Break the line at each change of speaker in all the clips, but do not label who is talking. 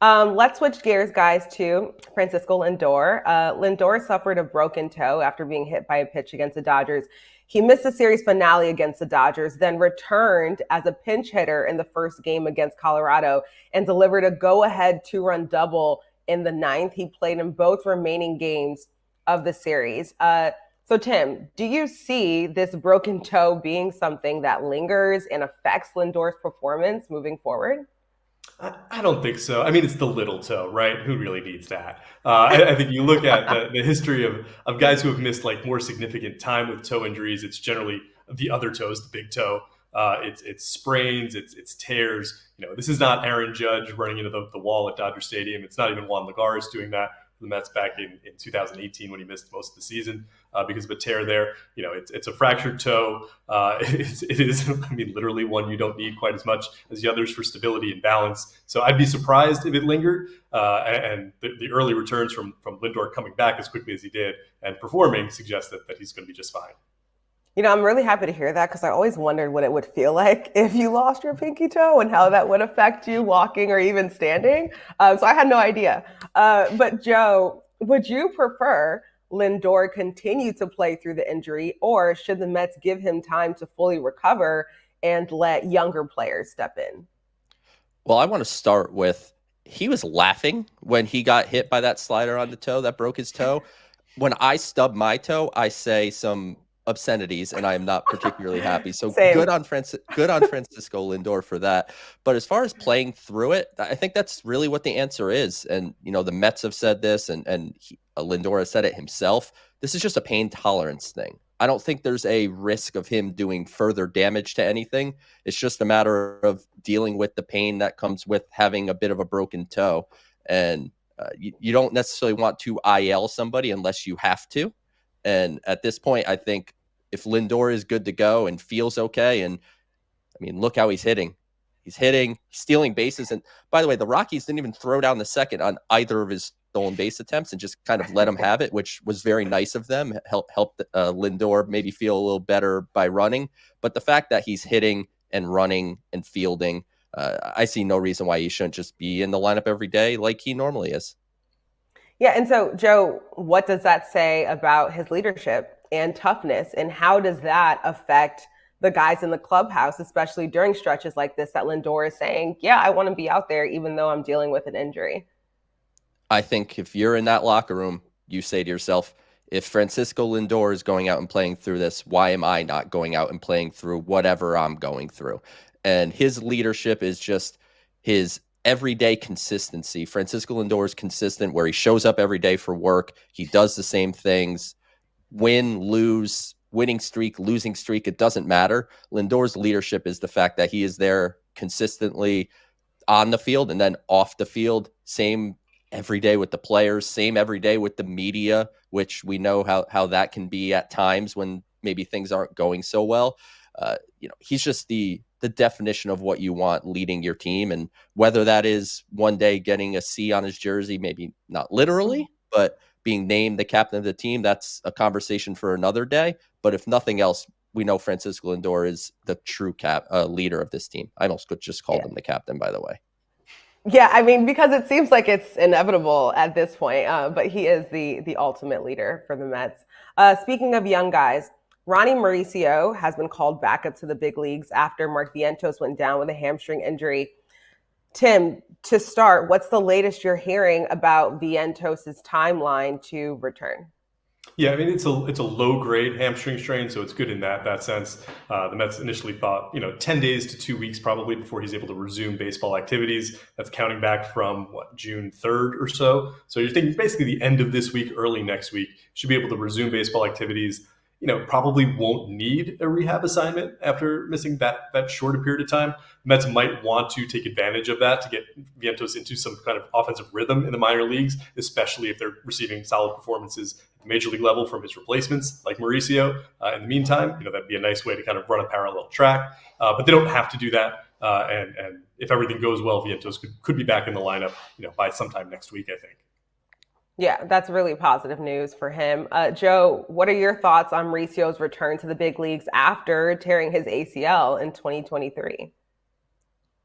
Let's switch gears, guys, to Francisco Lindor. Lindor suffered a broken toe after being hit by a pitch against the Dodgers. He missed the series finale against the Dodgers, then returned as a pinch hitter in the first game against Colorado and delivered a go-ahead two-run double in the ninth. He played in both remaining games of the series. So, Tim, do you see this broken toe being something that lingers and affects Lindor's performance moving forward?
I don't think so. I mean, it's the little toe, right? Who really needs that? I think you look at the history of guys who have missed like more significant time with toe injuries. It's generally the other toes, the big toe. It's sprains, it's tears. This is not Aaron Judge running into the wall at Dodger Stadium. It's not even Juan Lagares doing that for the Mets back in 2018 when he missed most of the season because of a tear there. It's a fractured toe. It is, I mean, literally one you don't need quite as much as the others for stability and balance. So I'd be surprised if it lingered. And the early returns from Lindor coming back as quickly as he did and performing suggest that he's going to be just fine.
I'm really happy to hear that because I always wondered what it would feel like if you lost your pinky toe and how that would affect you walking or even standing. So I had no idea. But Joe, would you prefer Lindor continue to play through the injury, or should the Mets give him time to fully recover and let younger players step in?
Well, I want to start with he was laughing when he got hit by that slider on the toe that broke his toe. When I stub my toe, I say some obscenities, and I am not particularly happy. So good on Francisco Lindor for that. But as far as playing through it, I think that's really what the answer is. And the Mets have said this, and Lindor has said it himself. This is just a pain tolerance thing. I don't think there's a risk of him doing further damage to anything. It's just a matter of dealing with the pain that comes with having a bit of a broken toe. And you don't necessarily want to IL somebody unless you have to. And at this point, I think if Lindor is good to go and feels okay, and I mean, look how he's hitting. He's stealing bases. And by the way, the Rockies didn't even throw down the second on either of his stolen base attempts and just kind of let him have it, which was very nice of them. Helped Lindor maybe feel a little better by running. But the fact that he's hitting and running and fielding, I see no reason why he shouldn't just be in the lineup every day like he normally is.
Yeah, and so, Joe, what does that say about his leadership and toughness, and how does that affect the guys in the clubhouse, especially during stretches like this that Lindor is saying, yeah, I want to be out there even though I'm dealing with an injury?
I think if you're in that locker room, you say to yourself, if Francisco Lindor is going out and playing through this, why am I not going out and playing through whatever I'm going through? And his leadership is just his everyday consistency. Francisco Lindor is consistent where he shows up every day for work. He does the same things. Win, lose, winning streak, losing streak, it doesn't matter. Lindor's leadership is the fact that he is there consistently on the field and then off the field. Same every day with the players, same every day with the media, which we know how that can be at times when maybe things aren't going so well. He's just the definition of what you want leading your team. And whether that is one day getting a C on his jersey, maybe not literally, but being named the captain of the team, that's a conversation for another day. But if nothing else, we know Francisco Lindor is the true leader of this team. I almost could just call him the captain, by the way.
Yeah, I mean, because it seems like it's inevitable at this point, but he is the ultimate leader for the Mets. Speaking of young guys, Ronny Mauricio has been called back up to the big leagues after Mark Vientos went down with a hamstring injury. Tim, to start, what's the latest you're hearing about Vientos' timeline to return?
Yeah, I mean, it's a low grade hamstring strain, so it's good in that sense. The Mets initially thought 10 days to 2 weeks probably before he's able to resume baseball activities. That's counting back from June 3rd or so. So you're thinking basically the end of this week, early next week, should be able to resume baseball activities. Probably won't need a rehab assignment after missing that shorter period of time. The Mets might want to take advantage of that to get Vientos into some kind of offensive rhythm in the minor leagues, especially if they're receiving solid performances at the major league level from his replacements like Mauricio. In the meantime, that'd be a nice way to kind of run a parallel track. But they don't have to do that. And if everything goes well, Vientos could be back in the lineup, by sometime next week, I think.
Yeah, that's really positive news for him. Joe, what are your thoughts on Mauricio's return to the big leagues after tearing his ACL in 2023?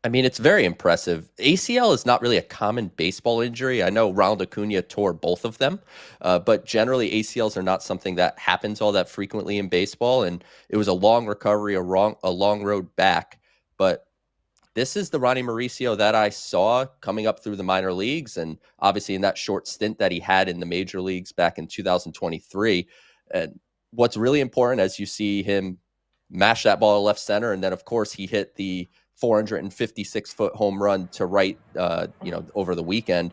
I mean, it's very impressive. ACL is not really a common baseball injury. I know Ronald Acuna tore both of them, but generally ACLs are not something that happens all that frequently in baseball. And it was a long recovery, a long road back. But this is the Ronny Mauricio that I saw coming up through the minor leagues, and obviously in that short stint that he had in the major leagues back in 2023. And what's really important as you see him mash that ball to left center, and then of course he hit the 456-foot home run to right, over the weekend.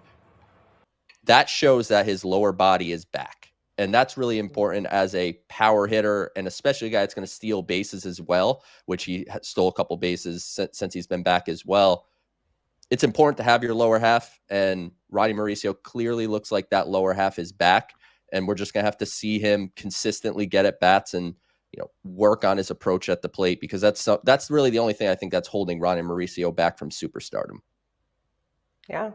That shows that his lower body is back. And that's really important as a power hitter, and especially a guy that's going to steal bases as well, which he stole a couple bases since he's been back as well. It's important to have your lower half, and Ronny Mauricio clearly looks like that lower half is back. And we're just going to have to see him consistently get at bats and work on his approach at the plate, because that's really the only thing I think that's holding Ronny Mauricio back from superstardom.
Yeah,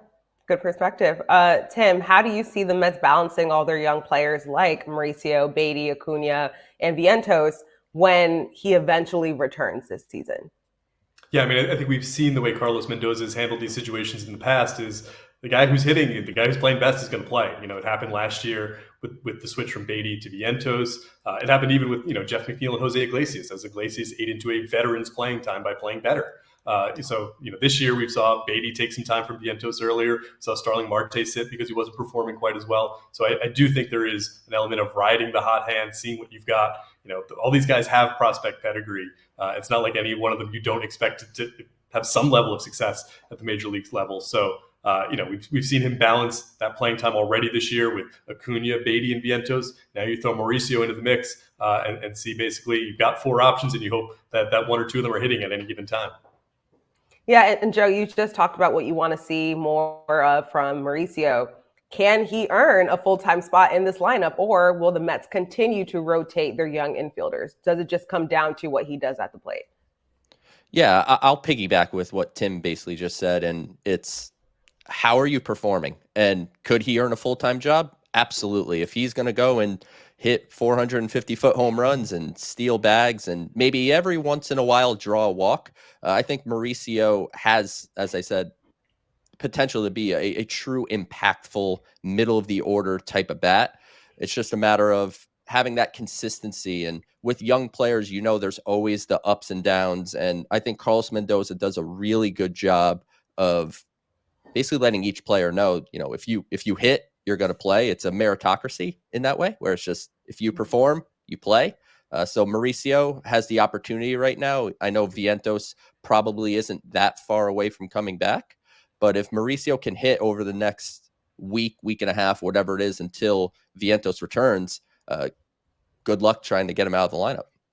good perspective. Tim, how do you see the Mets balancing all their young players like Mauricio, Beatty, Acuna, and Vientos when he eventually returns this season?
Yeah, I mean, I think we've seen the way Carlos Mendoza has handled these situations in the past. Is the guy who's hitting, the guy who's playing best is going to play. It happened last year with the switch from Beatty to Vientos. It happened even with Jeff McNeil and Jose Iglesias, as Iglesias ate into a veteran's playing time by playing better. So this year we saw Beatty take some time from Vientos earlier. Saw Starling Marte sit because he wasn't performing quite as well. So I do think there is an element of riding the hot hand, seeing what you've got. All these guys have prospect pedigree. It's not like any one of them you don't expect to have some level of success at the major leagues level. So we've seen him balance that playing time already this year with Acuna, Beatty, and Vientos. Now you throw Mauricio into the mix and see basically you've got four options, and you hope that one or two of them are hitting at any given time.
Yeah, and Joe, you just talked about what you want to see more of from Mauricio. Can he earn a full-time spot in this lineup, or will the Mets continue to rotate their young infielders? Does it just come down to what he does at the plate?
Yeah, I'll piggyback with what Tim basically just said, and it's how are you performing? And could he earn a full-time job? Absolutely. If he's going to go and hit 450-foot home runs and steal bags and maybe every once in a while draw a walk, I think Mauricio has, as I said, potential to be a true impactful middle-of-the-order type of bat. It's just a matter of having that consistency. And with young players, there's always the ups and downs. And I think Carlos Mendoza does a really good job of basically letting each player know, if you hit, you're going to play. It's a meritocracy in that way, where it's just if you perform, you play. So Mauricio has the opportunity right now. I know Vientos probably isn't that far away from coming back, but if Mauricio can hit over the next week and a half, whatever it is, until Vientos returns, good luck trying to get him out of the lineup.